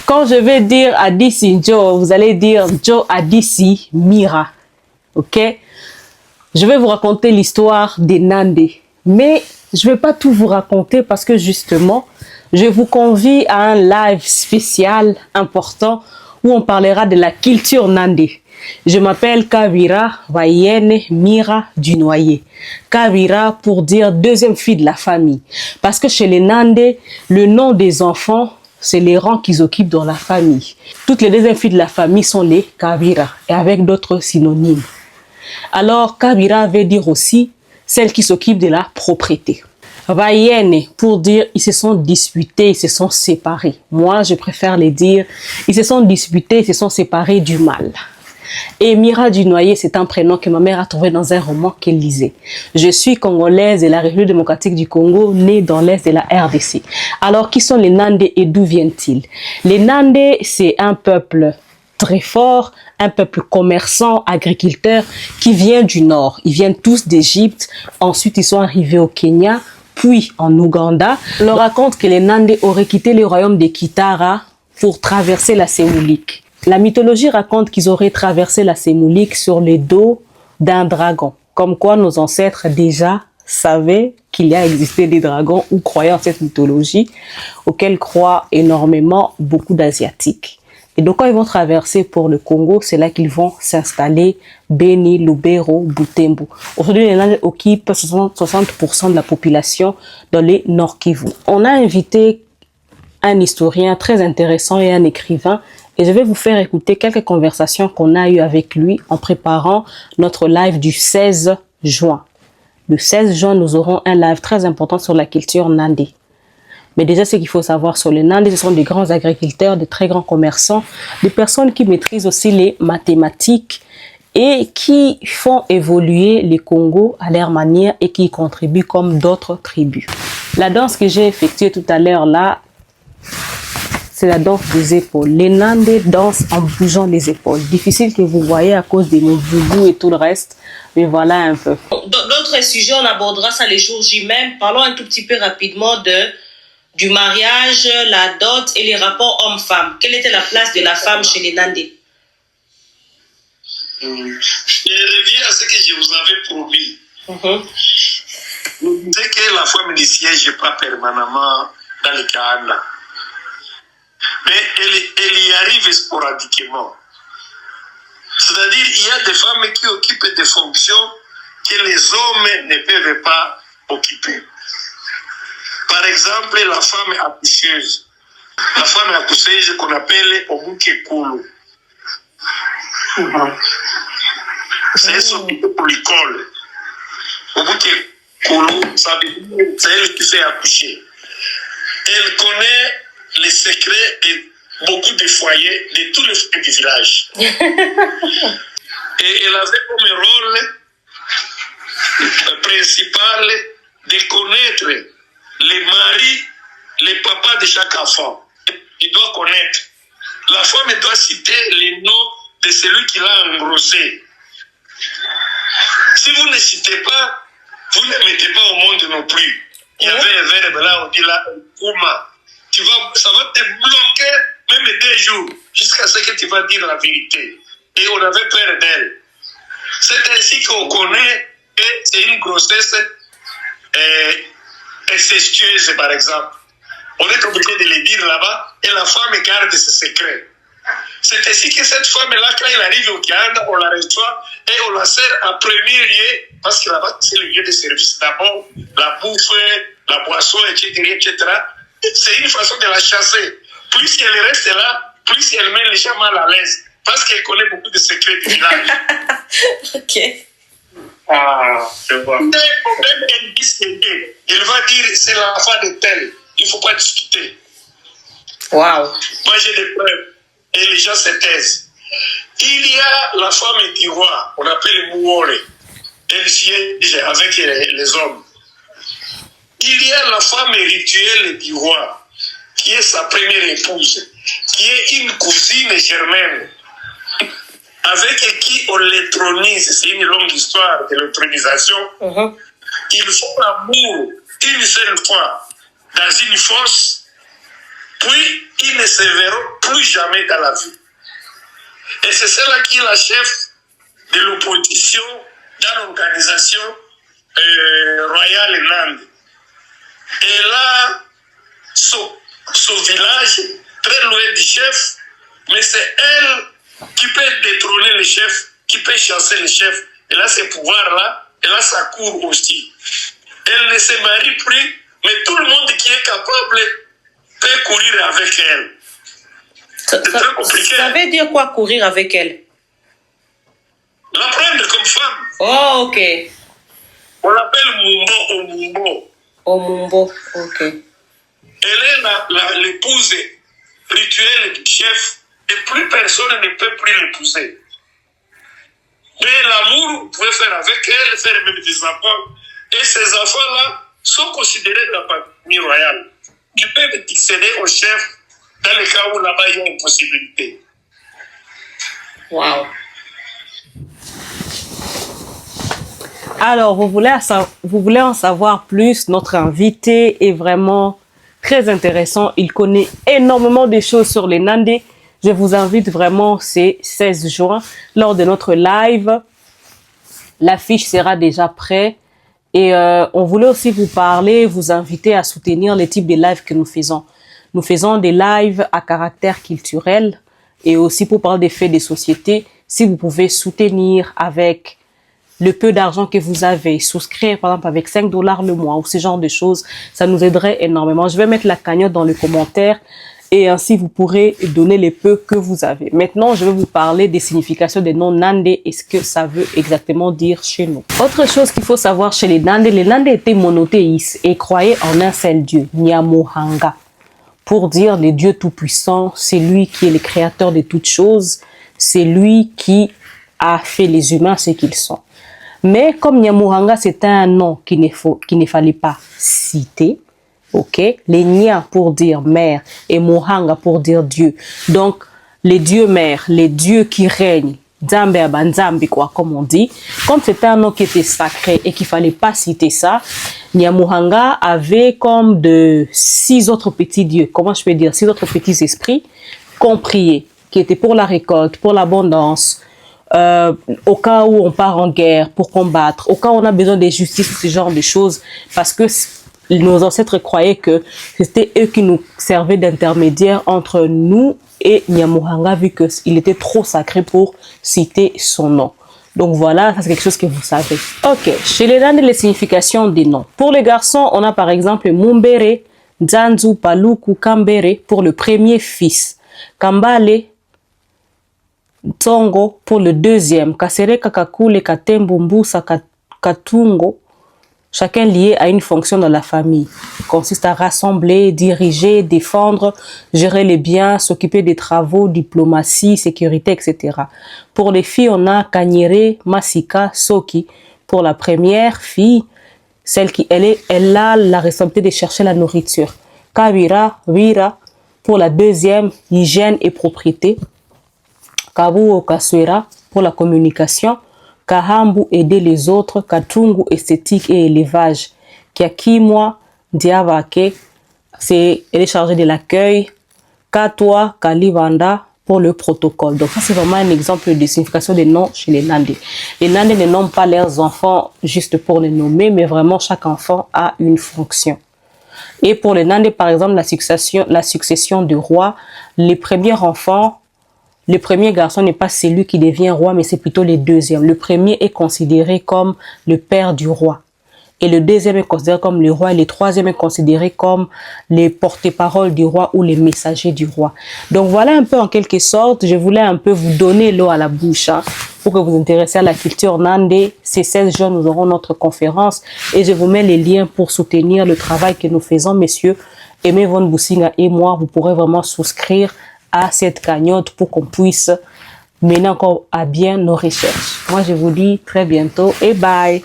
Quand je vais dire Adissi Joe, vous allez dire Joe Adissi Mira. Ok? Je vais vous raconter l'histoire des Nandé. Mais je ne vais pas tout vous raconter parce que justement, je vous convie à un live spécial important où on parlera de la culture Nandé. Je m'appelle Kavira Vayene Mira du Noyer. Kavira pour dire deuxième fille de la famille. Parce que chez les Nandé, le nom des enfants, c'est les rangs qu'ils occupent dans la famille. Toutes les deuxièmes filles de la famille sont les Kavira et avec d'autres synonymes. Alors, Kavira veut dire aussi celle qui s'occupe de la propriété. Vayene pour dire ils se sont disputés, ils se sont séparés. Moi, je préfère les dire ils se sont disputés, ils se sont séparés du mal. Et Mira du Noyer, c'est un prénom que ma mère a trouvé dans un roman qu'elle lisait. Je suis congolaise de la République démocratique du Congo, née dans l'est de la RDC. Alors, qui sont les Nandé et d'où viennent-ils? Les Nandé, c'est un peuple très fort, un peuple commerçant, agriculteur, qui vient du nord. Ils viennent tous d'Égypte. Ensuite, ils sont arrivés au Kenya, puis en Ouganda. On leur raconte que les Nandé auraient quitté le royaume des Kitara pour traverser la Sémoulique. La mythologie raconte qu'ils auraient traversé la Sémoulique sur le dos d'un dragon. Comme quoi nos ancêtres déjà savaient qu'il y a existé des dragons ou croyaient en cette mythologie, auquel croient énormément beaucoup d'Asiatiques. Et donc quand ils vont traverser pour le Congo, c'est là qu'ils vont s'installer Beni, Lubero, Butembo. Aujourd'hui, les Nandé occupent 60% de la population dans les Nord Kivu. On a invité un historien très intéressant et un écrivain. Et je vais vous faire écouter quelques conversations qu'on a eues avec lui en préparant notre live du 16 juin. Le 16 juin, nous aurons un live très important sur la culture Nandé. Mais déjà, ce qu'il faut savoir sur les Nandé, ce sont des grands agriculteurs, des très grands commerçants, des personnes qui maîtrisent aussi les mathématiques et qui font évoluer les Congos à leur manière et qui y contribuent comme d'autres tribus. La danse que j'ai effectuée tout à l'heure là, c'est la danse des épaules. Les Nandé dansent en bougeant les épaules. Difficile que vous voyez à cause des mots boubou et tout le reste. Mais voilà un peu. D'autres sujets, on abordera ça les jours J même. Parlons un tout petit peu rapidement du mariage, la dot et les rapports hommes-femmes. Quelle était la place de la femme chez les Nandé? Je reviens à ce que je vous avais promis. Vous disiez que la femme ne siège pas permanemment dans le Kahana. Mais elle y arrive sporadiquement. C'est-à-dire il y a des femmes qui occupent des fonctions que les hommes ne peuvent pas occuper. Par exemple, la femme accoucheuse. La femme accoucheuse qu'on appelle Omuke Kulu. C'est son pour l'école. Omuke Kulu, c'est elle qui s'est accouchée. Elle connaît les secrets de beaucoup de foyers, de tous les foyers du village. Et elle avait comme rôle principal de connaître les maris, les papas de chaque enfant. Il doit connaître. La femme doit citer les noms de celui qui l'a engrossé. Si vous ne citez pas, vous ne mettez pas au monde non plus. Il y avait un verbe là, on dit là, Kuma. Ça va te bloquer même 2 jours jusqu'à ce que tu vas dire la vérité. Et on avait peur d'elle. C'est ainsi qu'on connaît que c'est une grossesse incestueuse, par exemple. On est obligé de le dire là-bas et la femme garde ses secrets. C'est ainsi que cette femme-là, quand elle arrive au Canada, on la reçoit et on la sert en premier lieu, parce que là-bas, c'est le lieu de service. D'abord, la bouffe, la boisson, etc., etc. C'est une façon de la chasser. Plus elle reste là, plus elle met les gens mal à l'aise. Parce qu'elle connaît beaucoup de secrets du village. Ok. Ah, je vois. Même elle distingue. Il va dire, c'est l'enfant de tel. Il ne faut pas discuter. Waouh. Moi, j'ai des preuves. Et les gens se taisent. Il y a la femme du roi, on appelle Mouore. Elle siège avec les hommes. Il y a la femme rituelle du roi, qui est sa première épouse, qui est une cousine germaine, avec qui on l'étronise. C'est une longue histoire de l'étronisation. ils font l'amour une seule fois dans une fosse, puis ils ne se verront plus jamais dans la vie. Et c'est celle qui est la chef de l'opposition dans l'organisation royale Nande. Et là, son village, très loin du chef, mais c'est elle qui peut détrôner le chef, qui peut chasser le chef. Elle a ce pouvoir-là, elle a sa cour aussi. Elle ne se marie plus, mais tout le monde qui est capable peut courir avec elle. C'est très compliqué. Ça veut dire quoi, courir avec elle? La prendre comme femme. Oh, ok. On l'appelle Mumbo ou Mumbo. Oh, Mumbo, ok. Elle est l'épouse rituelle du chef et plus personne ne peut plus l'épouser. Mais l'amour, vous pouvez faire avec elle, faire même des enfants. Et ces enfants-là sont considérés dans la famille royale, qui peuvent accéder au chef dans le cas où là-bas il y a une possibilité. Wow. Alors, vous voulez en savoir plus? Notre invité est vraiment très intéressant. Il connaît énormément de choses sur les Nandé. Je vous invite vraiment, c'est 16 juin, lors de notre live. L'affiche sera déjà prête. Et on voulait aussi vous parler, vous inviter à soutenir les types de lives que nous faisons. Nous faisons des lives à caractère culturel et aussi pour parler des faits des sociétés. Si vous pouvez soutenir avec le peu d'argent que vous avez, souscrire par exemple avec 5 $ le mois ou ce genre de choses, ça nous aiderait énormément. Je vais mettre la cagnotte dans les commentaires et ainsi vous pourrez donner les peu que vous avez. Maintenant, je vais vous parler des significations des noms Nandé et ce que ça veut exactement dire chez nous. Autre chose qu'il faut savoir chez les Nandé étaient monothéistes et croyaient en un seul Dieu, Nyamuhanga. Pour dire le Dieu tout-puissant, c'est lui qui est le créateur de toutes choses, c'est lui qui a fait les humains ce qu'ils sont. Mais comme Nyamuhanga, c'était un nom qu'il ne fallait pas citer, ok? Les Nya pour dire mère et Muhanga pour dire Dieu. Donc, les dieux mères, les dieux qui règnent, Nzambe Abanzambi, quoi, comme on dit. Comme c'était un nom qui était sacré et qu'il fallait pas citer ça, Nyamuhanga avait comme de 6 autres petits dieux, comment je peux dire, 6 autres petits esprits qu'on priait, qui étaient pour la récolte, pour l'abondance, au cas où on part en guerre, pour combattre, au cas où on a besoin de justice, ce genre de choses, parce que nos ancêtres croyaient que c'était eux qui nous servaient d'intermédiaires entre nous et Nyamuhanga, vu qu'il était trop sacré pour citer son nom. Donc voilà, ça c'est quelque chose que vous savez. Ok, chez les Nandé, les significations des noms. Pour les garçons, on a par exemple Mumbere, Nzanzu, Paluku, Kambere pour le premier fils. Kambale, Tongo pour le deuxième. Kasereka, Kakule, Katembu, Mbusa, Katungo, chacun lié à une fonction dans la famille. Consiste à rassembler, diriger, défendre, gérer les biens, s'occuper des travaux, diplomatie, sécurité, etc. Pour les filles, on a Kanyere, Masika, Soki. Pour la première fille, celle qui elle a la responsabilité de chercher la nourriture. Kawira, Wira. Pour la deuxième, hygiène et propriété. Kabu Okaswera pour la communication. Kahambu, aider les autres. Katungu, esthétique et élevage. Kiakimwa, Diavake, elle est chargée de l'accueil. Katwa, Kalivanda pour le protocole. Donc ça c'est vraiment un exemple de signification des noms chez les Nandé. Les Nandé ne nomment pas leurs enfants juste pour les nommer, mais vraiment chaque enfant a une fonction. Et pour les Nandé, par exemple, la succession du roi, les premiers enfants, le premier garçon n'est pas celui qui devient roi, mais c'est plutôt les deuxièmes. Le premier est considéré comme le père du roi. Et le deuxième est considéré comme le roi. Et le troisième est considéré comme les porte-parole du roi ou les messagers du roi. Donc voilà un peu en quelque sorte, je voulais un peu vous donner l'eau à la bouche pour que vous vous intéressiez à la culture Nandé. Ces 16 juin, nous aurons notre conférence et je vous mets les liens pour soutenir le travail que nous faisons, messieurs. Aimé Von Boussinga et moi, vous pourrez vraiment souscrire à cette cagnotte pour qu'on puisse mener encore à bien nos recherches. Moi, je vous dis très bientôt et bye!